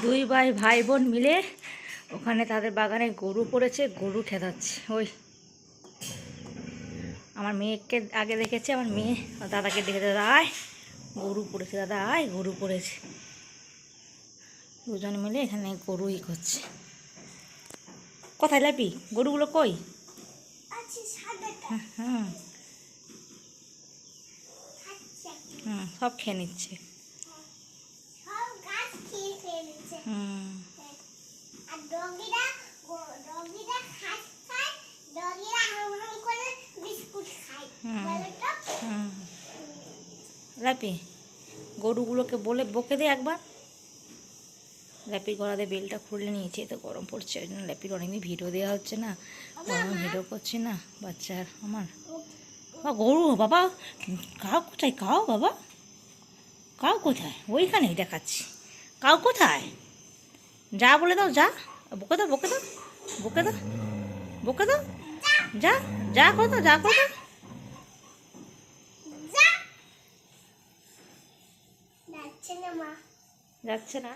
দুই ভাই বোন মিলে ওখানে তাদের বাগানে গরু পড়েছে, গরু ঠেকাচ্ছে। ওই আমার মেয়েকে আগে দেখেছে, আমার মেয়ে দাদাকে দেখে, দাদা আয় গরু পড়েছে, দাদা আয় গরু পড়েছে। দুজন মিলে এখানে গরুই করছে। কোথায় লাপি গরুগুলো কই? হুম হুম সব খেয়ে নিচ্ছে। হুম লাপি গরুগুলোকে বলে বকে দে একবার। ল্যাপির গলাতে বেলটা খুলে নিয়েছে, তো গরম পড়ছে ওই জন্য ল্যাপির অনেকদিন ভিডিও দেওয়া হচ্ছে না, গরমে ভিডিও করছি না বাচ্চার আমার। বা গরু বাবা, কাউ কোথায়? কাউ বাবা, কাউ কোথায়? ওইখানে দেখাচ্ছি। কাউ কোথায়? যা বলে দাও, যা বকে দাও, বকে দাও, বকে দাও, বকে দাও, যা যা করে দাও, যা করে দাও। যাচ্ছে না,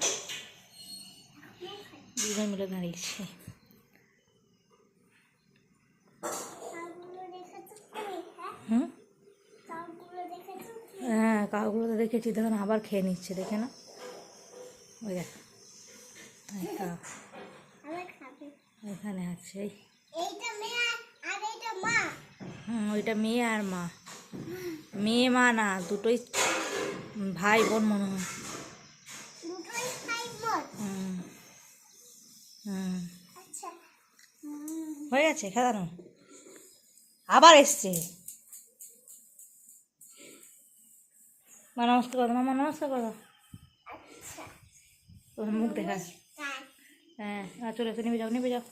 দুজন মিলে দাঁড়িয়েছে। হুম হ্যাঁ কাউগুলো তো দেখেছি, দেখুন আবার খেয়ে নিচ্ছে, দেখে না? ওই দেখ এখানে আছে। ওইটা মেয়ে আর মা, মেয়ে মা না, দুটোই ভাই বোন মনে হয়। হুম হুম হয়ে গেছে খেলানো, আবার এসছে। মা নমস্কার করো, মামা নমস্কার করো, তোমার মুখ দেখা। হ্যাঁ চলে এসো, নেমে যাও, নেমে যাও।